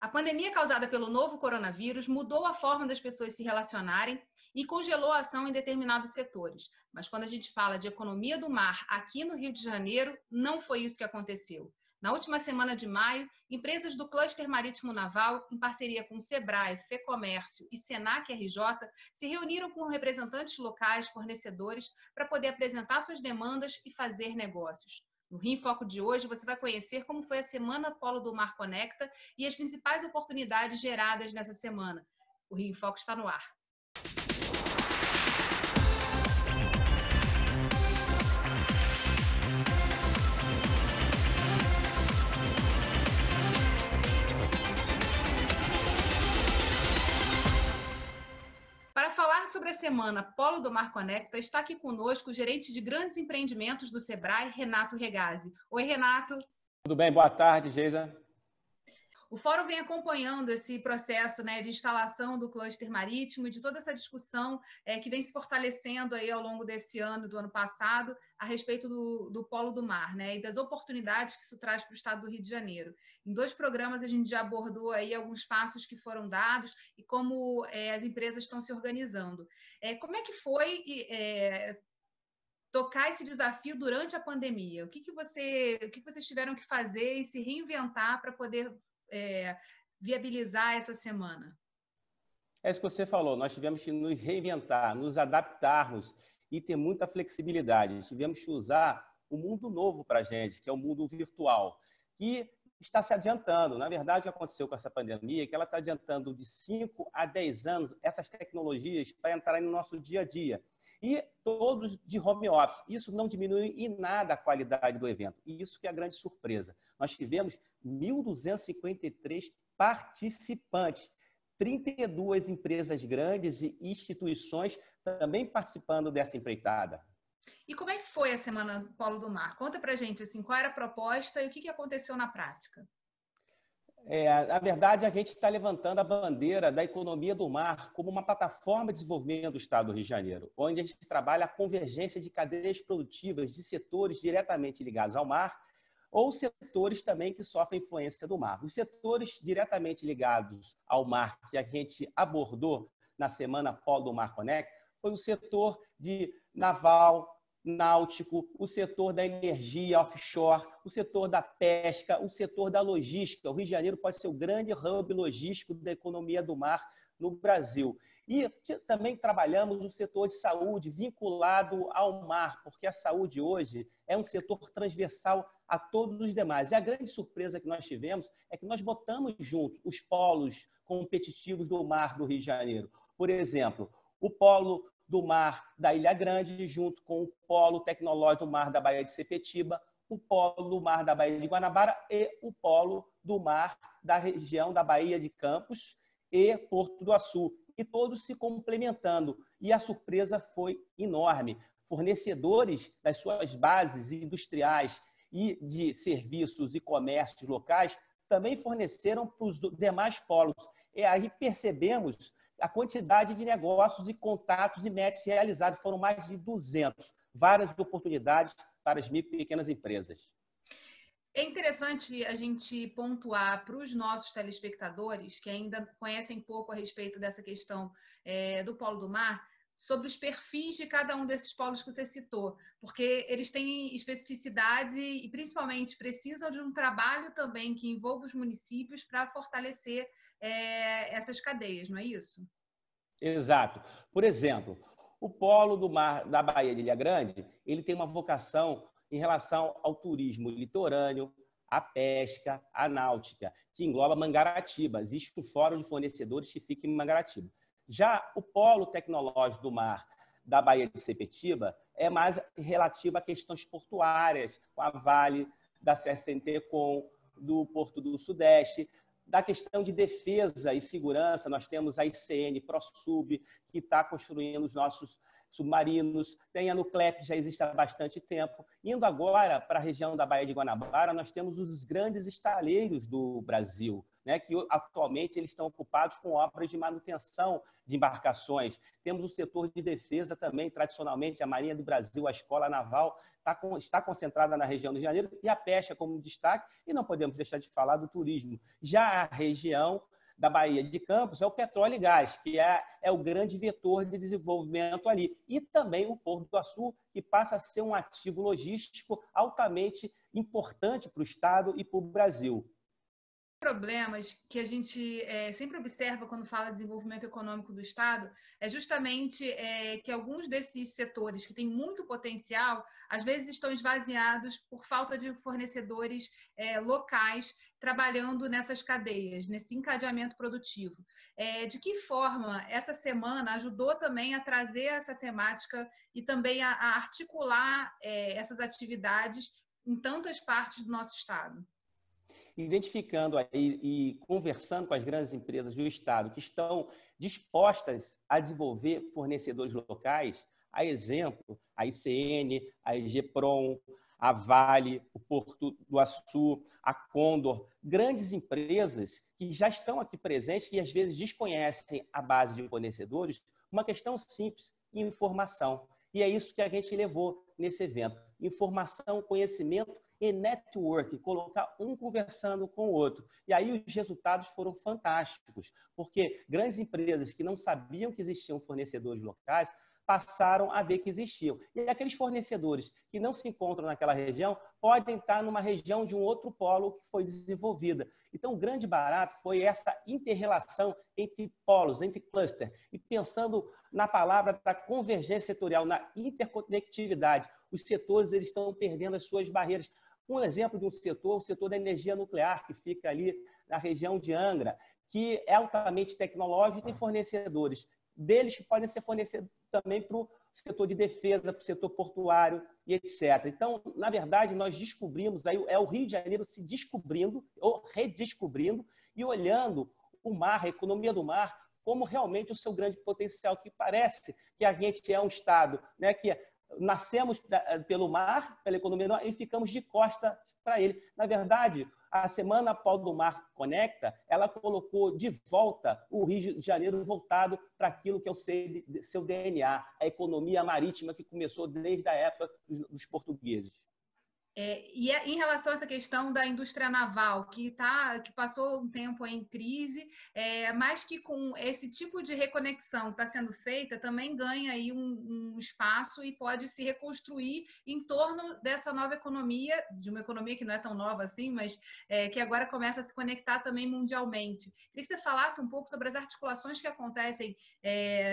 A pandemia causada pelo novo coronavírus mudou a forma das pessoas se relacionarem e congelou a ação em determinados setores. Mas quando a gente fala de economia do mar aqui no Rio de Janeiro, não foi isso que aconteceu. Na última semana de maio, empresas do Cluster Marítimo Naval, em parceria com o Sebrae, Fecomércio e Senac RJ, se reuniram com representantes locais, fornecedores, para poder apresentar suas demandas e fazer negócios. No Rio em Foco de hoje, você vai conhecer como foi a Semana Polo do Mar Conecta e as principais oportunidades geradas nessa semana. O Rio em Foco está no ar. Para falar sobre a Semana Polo do Mar Conecta, está aqui conosco o gerente de grandes empreendimentos do Sebrae, Renato Regazzi. Oi, Renato. Tudo bem? Boa tarde, Geisa. O Fórum vem acompanhando esse processo, né, de instalação do cluster marítimo e de toda essa discussão que vem se fortalecendo aí ao longo desse ano, do ano passado, a respeito do Polo do Mar, né, e das oportunidades que isso traz para o estado do Rio de Janeiro. Em 2 programas a gente já abordou aí alguns passos que foram dados e como as empresas estão se organizando. Como é que foi tocar esse desafio durante a pandemia? O que vocês tiveram que fazer e se reinventar para poder viabilizar essa semana? É isso que você falou, nós tivemos que nos reinventar, nos adaptarmos e ter muita flexibilidade. Tivemos que usar o mundo novo para a gente, que é o mundo virtual, que está se adiantando. Na verdade, o que aconteceu com essa pandemia é que ela está adiantando de 5 a 10 anos essas tecnologias para entrarem no nosso dia a dia. E todos de home office. Isso não diminui em nada a qualidade do evento. E isso que é a grande surpresa. Nós tivemos 1.253 participantes, 32 empresas grandes e instituições também participando dessa empreitada. E como é que foi a Semana Polo do Mar? Conta pra gente assim, qual era a proposta e o que aconteceu na prática. Na verdade, a gente está levantando a bandeira da economia do mar como uma plataforma de desenvolvimento do Estado do Rio de Janeiro, onde a gente trabalha a convergência de cadeias produtivas de setores diretamente ligados ao mar ou setores também que sofrem influência do mar. Os setores diretamente ligados ao mar que a gente abordou na Semana Polo do Mar Conecta foi o setor de naval, náutico, o setor da energia offshore, o setor da pesca, o setor da logística. O Rio de Janeiro pode ser o grande hub logístico da economia do mar no Brasil. E também trabalhamos o setor de saúde vinculado ao mar, porque a saúde hoje é um setor transversal a todos os demais. E a grande surpresa que nós tivemos é que nós botamos juntos os polos competitivos do mar do Rio de Janeiro. Por exemplo, o polo do mar da Ilha Grande, junto com o polo tecnológico do mar da Baía de Sepetiba, o polo do mar da Baía de Guanabara e o polo do mar da região da Baía de Campos e Porto do Açu. E todos se complementando. E a surpresa foi enorme. Fornecedores das suas bases industriais e de serviços e comércios locais também forneceram para os demais polos. E aí percebemos a quantidade de negócios e contatos e matches realizados. Foram mais de 200. Várias oportunidades para as micro e pequenas empresas. É interessante a gente pontuar para os nossos telespectadores, que ainda conhecem pouco a respeito dessa questão do Polo do Mar, sobre os perfis de cada um desses polos que você citou, porque eles têm especificidade e, principalmente, precisam de um trabalho também que envolva os municípios para fortalecer essas cadeias, não é isso? Exato. Por exemplo, o polo do mar da Baía de Ilha Grande, ele tem uma vocação em relação ao turismo litorâneo, à pesca, à náutica, que engloba Mangaratiba. Existe um fórum de fornecedores que fica em Mangaratiba. Já o polo tecnológico do mar da Baía de Sepetiba é mais relativo a questões portuárias, com a Vale, da CSNT-Com, do Porto do Sudeste. Da questão de defesa e segurança, nós temos a ICN ProSub, que está construindo os nossos submarinos, tem a Nuclep, que já existe há bastante tempo. Indo agora para a região da Baía de Guanabara, nós temos os grandes estaleiros do Brasil. né, que atualmente eles estão ocupados com obras de manutenção de embarcações. Temos o setor de defesa também, tradicionalmente, a Marinha do Brasil, a Escola Naval, está concentrada na região do Rio de Janeiro, e a pesca como destaque, e não podemos deixar de falar do turismo. Já a região da Baía de Campos é o petróleo e gás, que é o grande vetor de desenvolvimento ali. E também o Porto do Açu, que passa a ser um ativo logístico altamente importante para o Estado e para o Brasil. Problemas que a gente sempre observa quando fala de desenvolvimento econômico do Estado é justamente que alguns desses setores que têm muito potencial, às vezes estão esvaziados por falta de fornecedores locais trabalhando nessas cadeias, nesse encadeamento produtivo. De que forma essa semana ajudou também a trazer essa temática e também a articular essas atividades em tantas partes do nosso Estado? Identificando aí e conversando com as grandes empresas do Estado que estão dispostas a desenvolver fornecedores locais, a exemplo, a ICN, a EGPROM, a Vale, o Porto do Açu, a Condor, grandes empresas que já estão aqui presentes e às vezes desconhecem a base de fornecedores, uma questão simples, informação. E é isso que a gente levou nesse evento. Informação, conhecimento e network, colocar um conversando com o outro. E aí os resultados foram fantásticos, porque grandes empresas que não sabiam que existiam fornecedores locais passaram a ver que existiam. E aqueles fornecedores que não se encontram naquela região podem estar numa região de um outro polo que foi desenvolvida. Então, o grande barato foi essa inter-relação entre polos, entre cluster. E pensando na palavra da convergência setorial, na interconectividade, os setores eles estão perdendo as suas barreiras. Um exemplo de um setor, o setor da energia nuclear, que fica ali na região de Angra, que é altamente tecnológico e tem fornecedores deles que podem ser fornecidos também para o setor de defesa, para o setor portuário e etc. Então, na verdade, nós descobrimos, aí é o Rio de Janeiro se descobrindo, ou redescobrindo, e olhando o mar, a economia do mar, como realmente o seu grande potencial, que parece que a gente é um Estado, né, que nascemos pelo mar, pela economia do mar, e ficamos de costa para ele. Na verdade, a Semana Polo do Mar Conecta, ela colocou de volta o Rio de Janeiro voltado para aquilo que é o seu DNA, a economia marítima que começou desde a época dos portugueses. E em relação a essa questão da indústria naval, que passou um tempo em crise, mas que com esse tipo de reconexão que está sendo feita, também ganha aí um espaço e pode se reconstruir em torno dessa nova economia, de uma economia que não é tão nova assim, mas que agora começa a se conectar também mundialmente. Queria que você falasse um pouco sobre as articulações que acontecem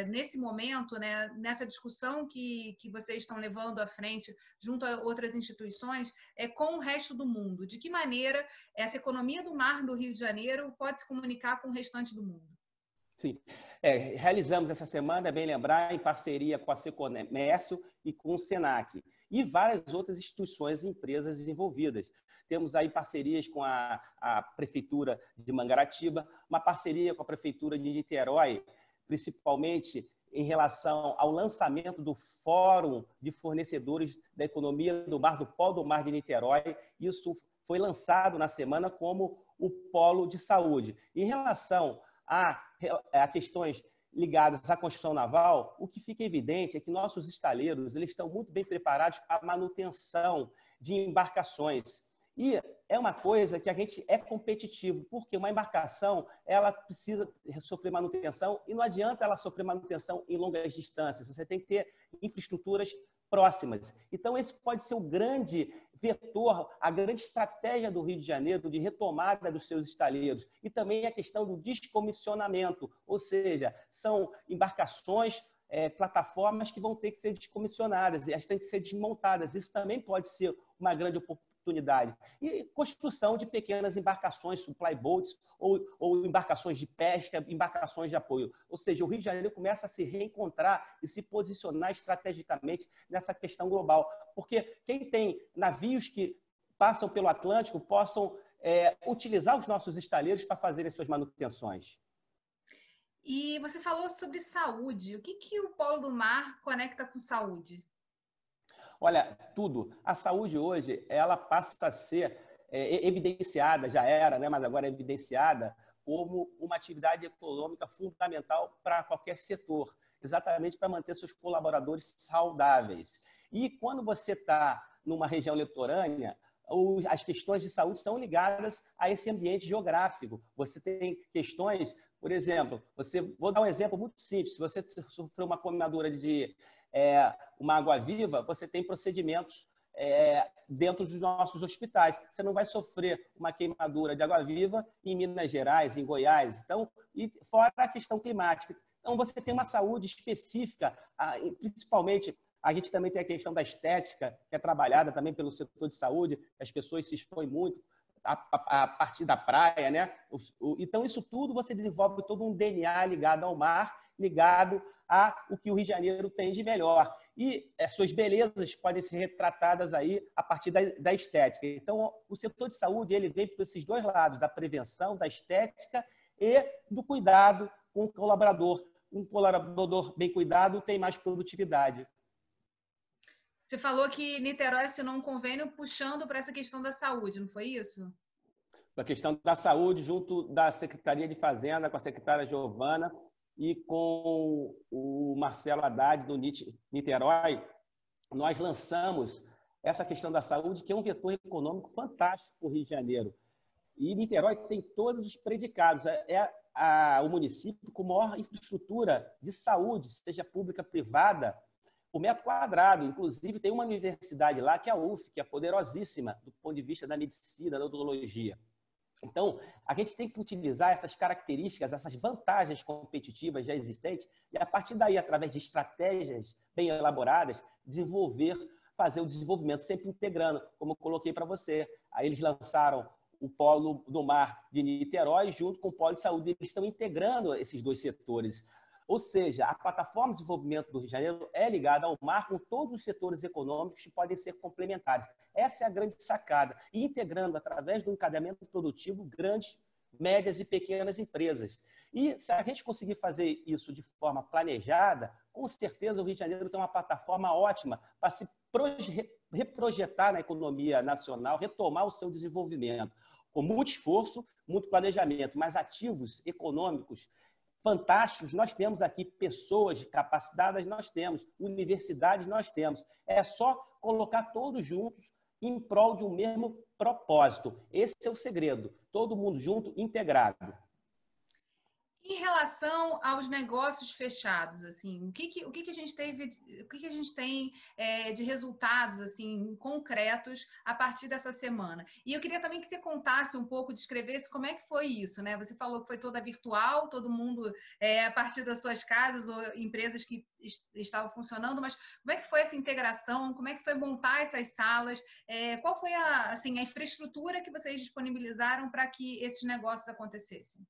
nesse momento, né, nessa discussão que vocês estão levando à frente junto a outras instituições, com o resto do mundo. De que maneira essa economia do mar do Rio de Janeiro pode se comunicar com o restante do mundo? Sim. Realizamos essa semana, é bem lembrar, em parceria com a FEComércio e com o SENAC, e várias outras instituições e empresas envolvidas. Temos aí parcerias com a Prefeitura de Mangaratiba, uma parceria com a Prefeitura de Niterói, principalmente em relação ao lançamento do Fórum de Fornecedores da Economia do Mar, do Polo do Mar de Niterói. Isso foi lançado na semana como o Polo de Saúde. Em relação a questões ligadas à construção naval, o que fica evidente é que nossos estaleiros eles estão muito bem preparados para a manutenção de embarcações. E é uma coisa que a gente é competitivo, porque uma embarcação ela precisa sofrer manutenção e não adianta ela sofrer manutenção em longas distâncias. Você tem que ter infraestruturas próximas. Então, esse pode ser o grande vetor, a grande estratégia do Rio de Janeiro de retomada dos seus estaleiros. E também a questão do descomissionamento, ou seja, são embarcações, plataformas que vão ter que ser descomissionadas, e elas têm que ser desmontadas. Isso também pode ser uma grande oportunidade. E construção de pequenas embarcações, supply boats, ou embarcações de pesca, embarcações de apoio. Ou seja, o Rio de Janeiro começa a se reencontrar e se posicionar estrategicamente nessa questão global. Porque quem tem navios que passam pelo Atlântico possam utilizar os nossos estaleiros para fazerem suas manutenções. E você falou sobre saúde. O que o Polo do Mar conecta com saúde? Olha, tudo. A saúde hoje, ela passa a ser evidenciada, já era, né? Mas agora é evidenciada como uma atividade econômica fundamental para qualquer setor, exatamente para manter seus colaboradores saudáveis. E quando você está numa região litorânea, as questões de saúde são ligadas a esse ambiente geográfico. Você tem questões, por exemplo, vou dar um exemplo muito simples, se você sofreu uma queimadura de uma água-viva, você tem procedimentos dentro dos nossos hospitais. Você não vai sofrer uma queimadura de água-viva em Minas Gerais, em Goiás, então, e fora a questão climática. Então, você tem uma saúde específica, principalmente. A gente também tem a questão da estética, que é trabalhada também pelo setor de saúde, as pessoas se expõem muito a partir da praia, né? Então, isso tudo você desenvolve todo um DNA ligado ao mar, ligado ao que o Rio de Janeiro tem de melhor. E as suas belezas podem ser retratadas aí a partir da estética. Então, o setor de saúde ele vem por esses dois lados, da prevenção, da estética e do cuidado com o colaborador. Um colaborador bem cuidado tem mais produtividade. Você falou que Niterói assinou um convênio puxando para essa questão da saúde, não foi isso? A questão da saúde, junto da Secretaria de Fazenda, com a secretária Giovana e com o Marcelo Haddad, do Niterói, nós lançamos essa questão da saúde, que é um vetor econômico fantástico para o Rio de Janeiro. E Niterói tem todos os predicados. O município com maior infraestrutura de saúde, seja pública, privada, por metro quadrado. Inclusive, tem uma universidade lá, que é a UF, que é poderosíssima do ponto de vista da medicina, da odontologia. Então, a gente tem que utilizar essas características, essas vantagens competitivas já existentes, e a partir daí, através de estratégias bem elaboradas, fazer o desenvolvimento, sempre integrando, como eu coloquei para você. Aí eles lançaram o Polo do Mar de Niterói, junto com o Polo de Saúde. Eles estão integrando esses dois setores. Ou seja, a plataforma de desenvolvimento do Rio de Janeiro é ligada ao mar com todos os setores econômicos que podem ser complementares. Essa é a grande sacada. E integrando, através do encadeamento produtivo, grandes, médias e pequenas empresas. E se a gente conseguir fazer isso de forma planejada, com certeza o Rio de Janeiro tem uma plataforma ótima para se reprojetar na economia nacional, retomar o seu desenvolvimento. Com muito esforço, muito planejamento, mas ativos econômicos fantásticos, nós temos aqui pessoas capacitadas, nós temos universidades, nós temos. É só colocar todos juntos em prol de um mesmo propósito. Esse é o segredo. Todo mundo junto, integrado. Em relação aos negócios fechados, assim, o que a gente teve, o que a gente tem de resultados assim concretos a partir dessa semana? E eu queria também que você contasse um pouco, descrevesse como é que foi isso, né? Você falou que foi toda virtual, todo mundo a partir das suas casas ou empresas que estavam funcionando, mas como é que foi essa integração? Como é que foi montar essas salas? Qual foi a infraestrutura que vocês disponibilizaram para que esses negócios acontecessem?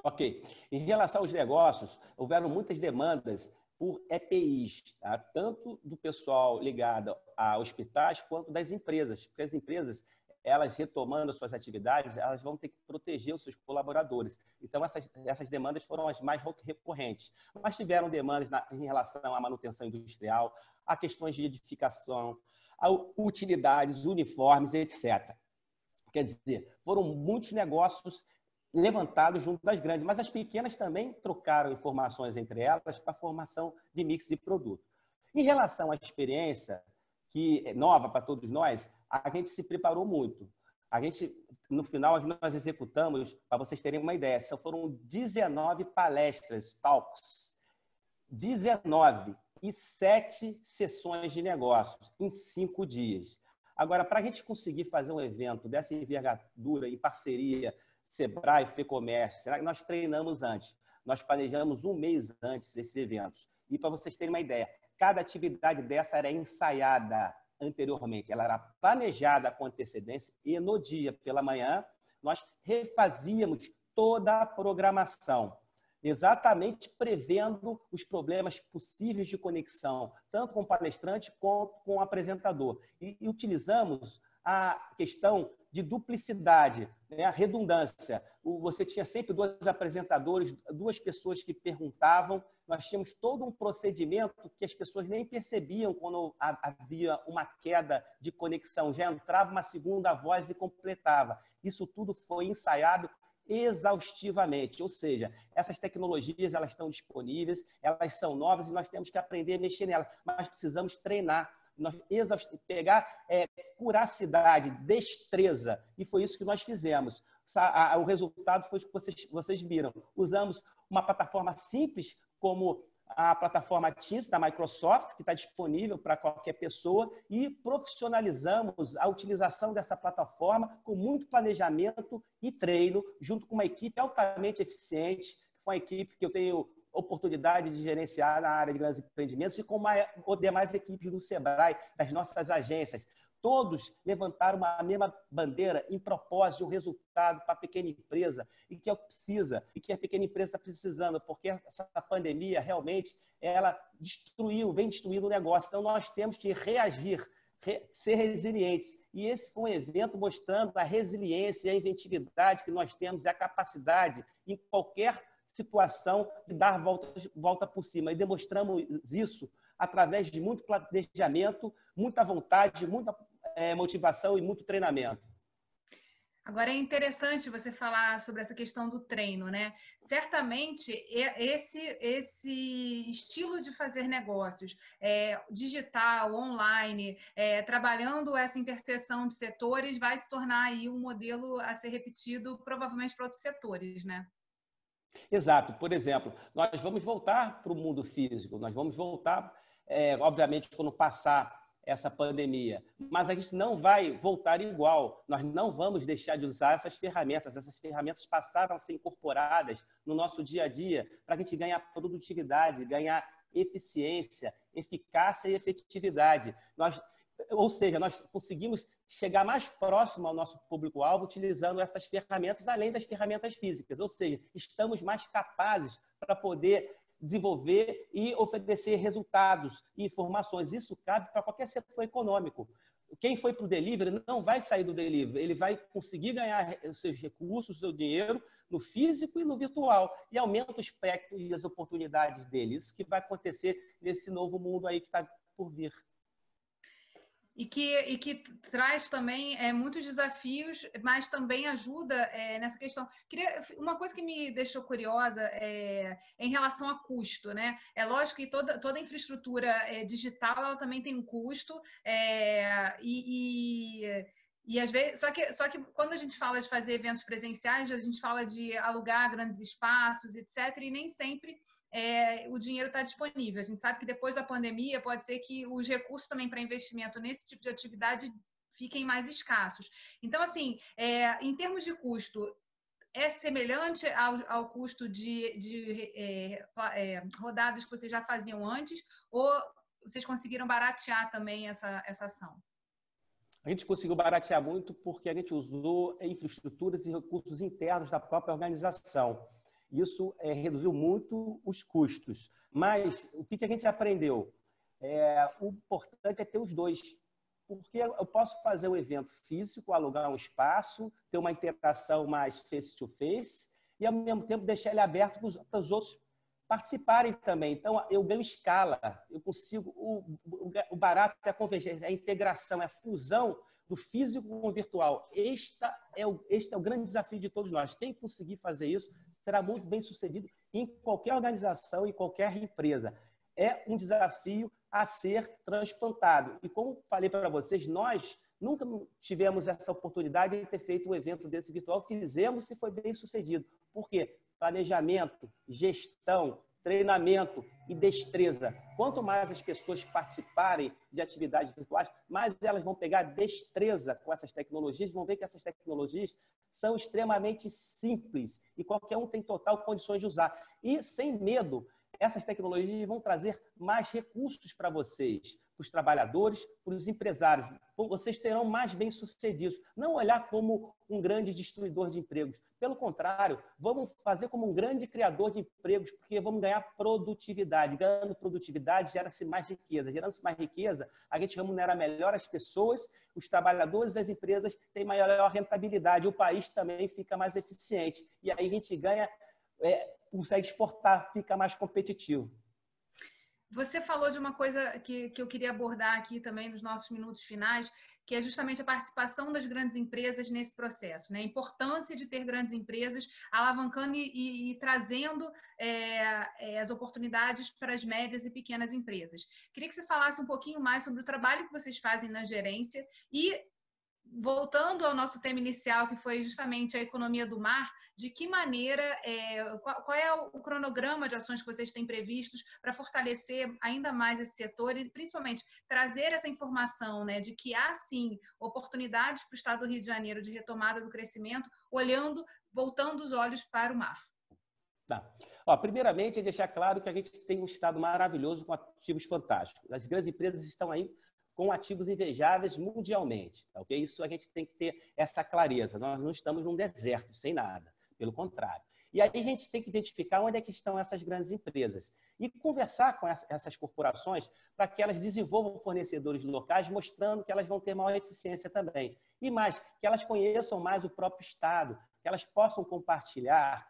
Ok. Em relação aos negócios, houveram muitas demandas por EPIs, tá? Tanto do pessoal ligado a hospitais quanto das empresas, porque as empresas, elas retomando as suas atividades, elas vão ter que proteger os seus colaboradores. Então, essas demandas foram as mais recorrentes. Mas tiveram demandas em relação à manutenção industrial, a questões de edificação, a utilidades, uniformes, etc. Quer dizer, foram muitos negócios levantados junto das grandes, mas as pequenas também trocaram informações entre elas para a formação de mix de produto. Em relação à experiência, que é nova para todos nós, a gente se preparou muito. No final, nós executamos, para vocês terem uma ideia, foram 19 palestras, talks, 19 e 7 sessões de negócios em 5 dias. Agora, para a gente conseguir fazer um evento dessa envergadura em parceria Sebrae, FEComércio, será que nós treinamos antes? Nós planejamos um mês antes esses eventos. E para vocês terem uma ideia, cada atividade dessa era ensaiada anteriormente, ela era planejada com antecedência e no dia pela manhã nós refazíamos toda a programação, exatamente prevendo os problemas possíveis de conexão, tanto com o palestrante quanto com o apresentador. E utilizamos a questão de duplicidade, né? A redundância. Você tinha sempre dois apresentadores, duas pessoas que perguntavam. Nós tínhamos todo um procedimento que as pessoas nem percebiam quando havia uma queda de conexão. Já entrava uma segunda voz e completava. Isso tudo foi ensaiado exaustivamente, ou seja, essas tecnologias elas estão disponíveis, elas são novas e nós temos que aprender a mexer nelas, mas precisamos treinar, nós pegar curacidade, destreza, e foi isso que nós fizemos. O resultado foi o que vocês viram. Usamos uma plataforma simples como a plataforma Teams da Microsoft, que está disponível para qualquer pessoa, e profissionalizamos a utilização dessa plataforma com muito planejamento e treino, junto com uma equipe altamente eficiente, que foi uma equipe que eu tenho oportunidade de gerenciar na área de grandes empreendimentos e com demais equipes do Sebrae, das nossas agências. Todos levantaram a mesma bandeira em propósito de um resultado para a pequena empresa e que precisa, e que a pequena empresa está precisando, porque essa pandemia realmente ela vem destruindo o negócio. Então, nós temos que reagir, ser resilientes. E esse foi um evento mostrando a resiliência e a inventividade que nós temos e a capacidade em qualquer situação de dar volta por cima. E demonstramos isso através de muito planejamento, muita vontade, muita motivação e muito treinamento. Agora é interessante você falar sobre essa questão do treino, né? Certamente esse estilo de fazer negócios, digital, online, trabalhando essa interseção de setores, vai se tornar aí um modelo a ser repetido provavelmente para outros setores, né? Exato. Por exemplo, nós vamos voltar para o mundo físico, nós vamos voltar, obviamente, quando passar essa pandemia, mas a gente não vai voltar igual, nós não vamos deixar de usar essas ferramentas passaram a ser incorporadas no nosso dia a dia para a gente ganhar produtividade, ganhar eficiência, eficácia e efetividade. Ou seja, nós conseguimos chegar mais próximo ao nosso público-alvo utilizando essas ferramentas, além das ferramentas físicas, ou seja, estamos mais capazes para poder desenvolver e oferecer resultados e informações. Isso cabe para qualquer setor econômico. Quem foi para o delivery não vai sair do delivery, ele vai conseguir ganhar os seus recursos, o seu dinheiro no físico e no virtual, e aumenta o espectro e as oportunidades dele. Isso que vai acontecer nesse novo mundo aí que está por vir. E que traz também muitos desafios, mas também ajuda nessa questão. Uma coisa que me deixou curiosa em relação a custo, né? É lógico que toda infraestrutura digital ela também tem um custo, e às vezes, só que quando a gente fala de fazer eventos presenciais, a gente fala de alugar grandes espaços, etc., e nem sempre o dinheiro está disponível. A gente sabe que depois da pandemia pode ser que os recursos também para investimento nesse tipo de atividade fiquem mais escassos. Então, assim, em termos de custo, é semelhante ao custo de rodadas que vocês já faziam antes, ou vocês conseguiram baratear também essa ação? A gente conseguiu baratear muito porque a gente usou infraestruturas e recursos internos da própria organização. Isso reduziu muito os custos. Mas o que a gente aprendeu? O importante é ter os dois. Porque eu posso fazer um evento físico, alugar um espaço, ter uma interação mais face-to-face e, ao mesmo tempo, deixar ele aberto para os outros participarem também. Então, eu ganho escala, eu consigo... O barato é a convergência, a integração, é a fusão do físico com o virtual. Este é o grande desafio de todos nós. Quem conseguir fazer isso será muito bem sucedido em qualquer organização, em qualquer empresa. É um desafio a ser transplantado. E como falei para vocês, nós nunca tivemos essa oportunidade de ter feito um evento desse virtual. Fizemos e foi bem sucedido. Por quê? Planejamento, gestão, treinamento e destreza. Quanto mais as pessoas participarem de atividades virtuais, mais elas vão pegar destreza com essas tecnologias, vão ver que essas tecnologias são extremamente simples e qualquer um tem total condições de usar. E, sem medo, essas tecnologias vão trazer mais recursos para vocês, para os trabalhadores, para os empresários. Vocês serão mais bem-sucedidos. Não olhar como um grande destruidor de empregos. Pelo contrário, vamos fazer como um grande criador de empregos, porque vamos ganhar produtividade. Ganhando produtividade, gera-se mais riqueza. Gerando-se mais riqueza, a gente remunera melhor as pessoas, os trabalhadores e as empresas têm maior rentabilidade. O país também fica mais eficiente. E aí a gente ganha, consegue exportar, fica mais competitivo. Você falou de uma coisa que eu queria abordar aqui também nos nossos minutos finais, que é justamente a participação das grandes empresas nesse processo, né? A importância de ter grandes empresas alavancando e trazendo as oportunidades para as médias e pequenas empresas. Queria que você falasse um pouquinho mais sobre o trabalho que vocês fazem na gerência e, voltando ao nosso tema inicial, que foi justamente a economia do mar, de que maneira, qual é o cronograma de ações que vocês têm previstos para fortalecer ainda mais esse setor e, principalmente, trazer essa informação, né, de que há, sim, oportunidades para o Estado do Rio de Janeiro de retomada do crescimento, voltando os olhos para o mar? Tá. Primeiramente, é deixar claro que a gente tem um Estado maravilhoso com ativos fantásticos. As grandes empresas estão aí com ativos invejáveis mundialmente. Tá, okay? Isso a gente tem que ter essa clareza. Nós não estamos num deserto, sem nada. Pelo contrário. E aí a gente tem que identificar onde é que estão essas grandes empresas e conversar com essas corporações para que elas desenvolvam fornecedores locais, mostrando que elas vão ter maior eficiência também. E mais, que elas conheçam mais o próprio Estado, que elas possam compartilhar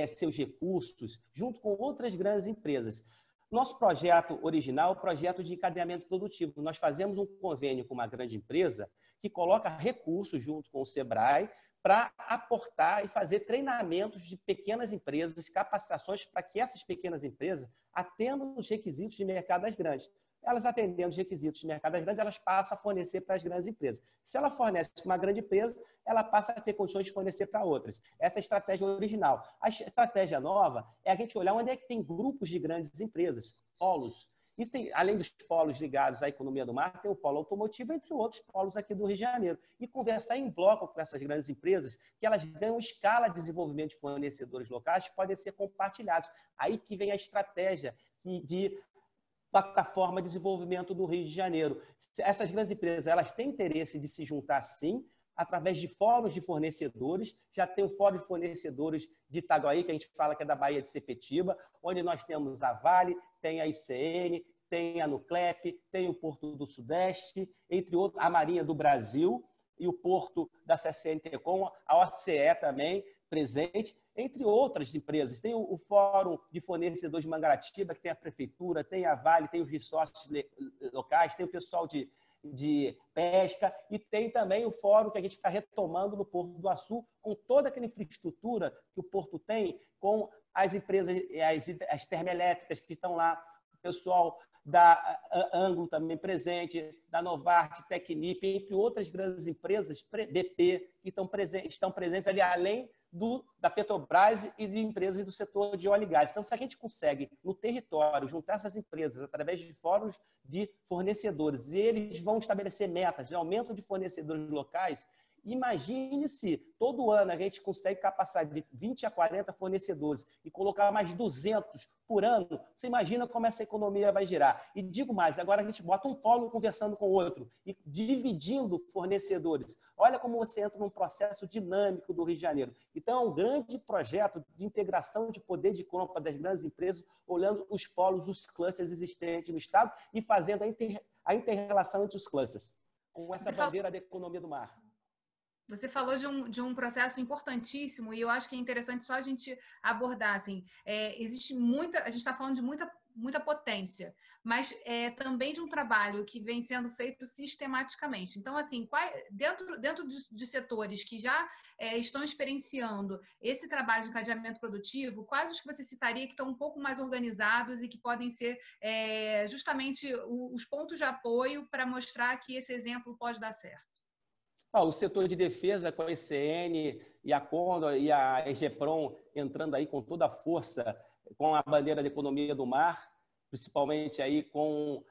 seus recursos junto com outras grandes empresas. Nosso projeto original é o projeto de encadeamento produtivo. Nós fazemos um convênio com uma grande empresa que coloca recursos junto com o Sebrae para aportar e fazer treinamentos de pequenas empresas, capacitações para que essas pequenas empresas atendam os requisitos de mercado das grandes. Elas atendendo os requisitos de mercado das grandes, elas passam a fornecer para as grandes empresas. Se ela fornece para uma grande empresa, ela passa a ter condições de fornecer para outras. Essa é a estratégia original. A estratégia nova é a gente olhar onde é que tem grupos de grandes empresas, polos. Isso tem, além dos polos ligados à economia do mar, tem o polo automotivo, entre outros polos aqui do Rio de Janeiro. E conversar em bloco com essas grandes empresas, que elas ganham escala de desenvolvimento de fornecedores locais que podem ser compartilhados. Aí que vem a estratégia de plataforma de desenvolvimento do Rio de Janeiro. Essas grandes empresas, elas têm interesse de se juntar, sim, através de fóruns de fornecedores. Já tem o Fórum de Fornecedores de Itaguaí, que a gente fala que é da Baía de Sepetiba, onde nós temos a Vale, tem a ICN, tem a Nuclep, tem o Porto do Sudeste, entre outros, a Marinha do Brasil e o Porto da CCN Telecom, a OCE também presente, entre outras empresas. Tem o Fórum de Fornecedores de Mangaratiba, que tem a Prefeitura, tem a Vale, tem os resorts locais, tem o pessoal de pesca e tem também o fórum que a gente está retomando no Porto do Açu, com toda aquela infraestrutura que o Porto tem, com as empresas, as termoelétricas que estão lá, o pessoal da Anglo também presente, da Novart, Tecnip, entre outras grandes empresas, BP, que estão presentes ali, além da Petrobras e de empresas do setor de óleo e gás. Então, se a gente consegue, no território, juntar essas empresas através de fóruns de fornecedores, e eles vão estabelecer metas de aumento de fornecedores locais, imagine se todo ano a gente consegue capacitar de 20 a 40 fornecedores e colocar mais 200 por ano, você imagina como essa economia vai girar. E digo mais, agora a gente bota um polo conversando com o outro e dividindo fornecedores. Olha como você entra num processo dinâmico do Rio de Janeiro. Então, é um grande projeto de integração de poder de compra das grandes empresas, olhando os polos, os clusters existentes no Estado e fazendo a inter-relação entre os clusters, com essa bandeira da economia do mar. Você falou de um processo importantíssimo e eu acho que é interessante só a gente abordar, assim, existe muita, a gente está falando de muita potência, mas também de um trabalho que vem sendo feito sistematicamente. Então, assim, dentro de setores que já estão experienciando esse trabalho de encadeamento produtivo, quais os que você citaria que estão um pouco mais organizados e que podem ser justamente os pontos de apoio para mostrar que esse exemplo pode dar certo? O setor de defesa com a ICN e a Condor e a EGEPROM entrando aí com toda a força com a bandeira da economia do mar, principalmente aí com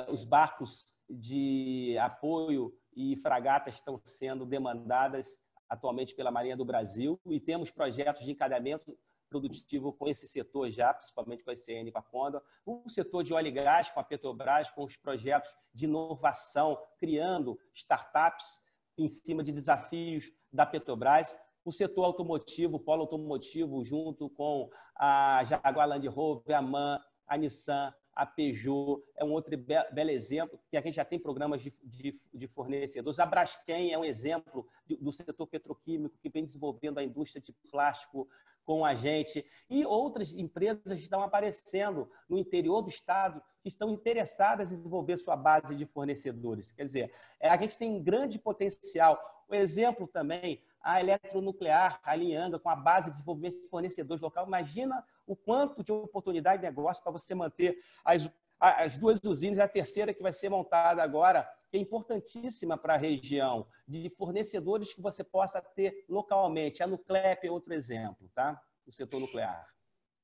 os barcos de apoio e fragatas estão sendo demandadas atualmente pela Marinha do Brasil e temos projetos de encadeamento produtivo com esse setor já, principalmente com a ICN e com a Condor. O setor de óleo e gás com a Petrobras, com os projetos de inovação, criando startups em cima de desafios da Petrobras, o setor automotivo, o polo automotivo, junto com a Jaguar Land Rover, a MAN, a Nissan, a Peugeot, é um outro belo exemplo, que a gente já tem programas de fornecedores. A Braskem é um exemplo do setor petroquímico que vem desenvolvendo a indústria de plástico com a gente. E outras empresas estão aparecendo no interior do estado que estão interessadas em desenvolver sua base de fornecedores. Quer dizer, a gente tem um grande potencial. O exemplo também, a Eletronuclear, a Lianga, com a base de desenvolvimento de fornecedores local. Imagina o quanto de oportunidade de negócio para você manter as duas usinas, e a terceira que vai ser montada agora, que é importantíssima para a região, de fornecedores que você possa ter localmente. A Nuclep é outro exemplo, tá? Do setor nuclear.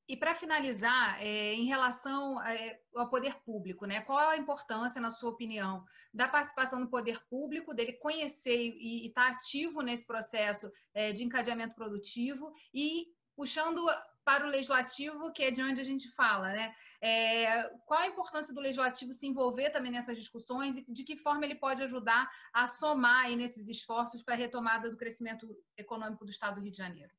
E para finalizar, em relação ao poder público, né? Qual a importância, na sua opinião, da participação do poder público, dele conhecer e estar ativo nesse processo de encadeamento produtivo e puxando para o legislativo, que é de onde a gente fala, né? Qual a importância do legislativo se envolver também nessas discussões e de que forma ele pode ajudar a somar aí nesses esforços para a retomada do crescimento econômico do Estado do Rio de Janeiro?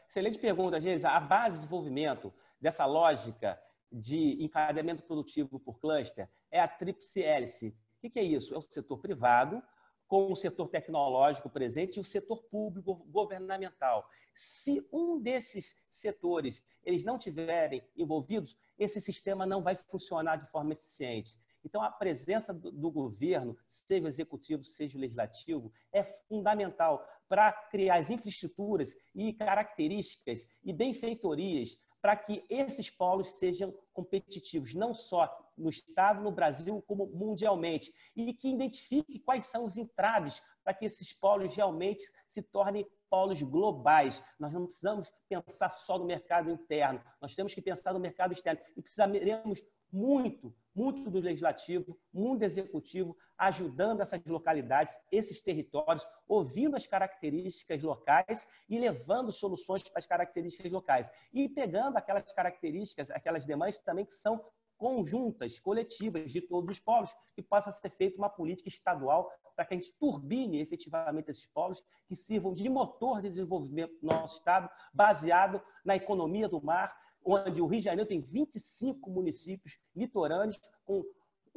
Excelente pergunta, Geisa. A base de desenvolvimento dessa lógica de encadeamento produtivo por cluster é a tríplice hélice. O que é isso? É o setor privado, com o setor tecnológico presente e o setor público governamental. Se um desses setores eles não estiverem envolvidos, esse sistema não vai funcionar de forma eficiente. Então, a presença do governo, seja o executivo, seja o legislativo, é fundamental para criar as infraestruturas e características e benfeitorias para que esses polos sejam competitivos, não só no Estado, no Brasil, como mundialmente, e que identifique quais são os entraves para que esses polos realmente se tornem polos globais. Nós não precisamos pensar só no mercado interno, nós temos que pensar no mercado externo e precisaremos muito do legislativo, muito do executivo, ajudando essas localidades, esses territórios, ouvindo as características locais e levando soluções para as características locais. E pegando aquelas características, aquelas demandas também que são conjuntas, coletivas, de todos os polos, que possa ser feita uma política estadual para que a gente turbine efetivamente esses polos, que sirvam de motor de desenvolvimento do nosso Estado, baseado na economia do mar, onde o Rio de Janeiro tem 25 municípios litorâneos, com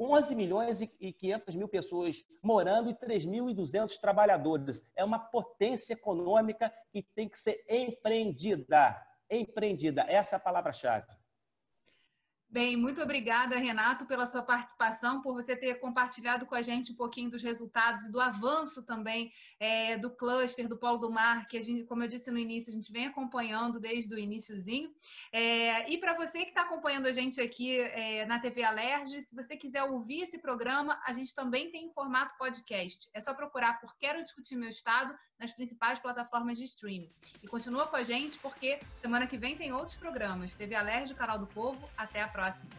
11 milhões e 500 mil pessoas morando e 3.200 trabalhadores. É uma potência econômica que tem que ser empreendida. Empreendida, essa é a palavra-chave. Bem, muito obrigada, Renato, pela sua participação, por você ter compartilhado com a gente um pouquinho dos resultados e do avanço também do cluster, do Polo do Mar, que a gente, como eu disse no início, a gente vem acompanhando desde o iniciozinho. E para você que está acompanhando a gente aqui na TV Alerj, se você quiser ouvir esse programa, a gente também tem em formato podcast. É só procurar por Quero Discutir Meu Estado nas principais plataformas de streaming. E continua com a gente, porque semana que vem tem outros programas. TV Alerj, Canal do Povo. Até a próxima.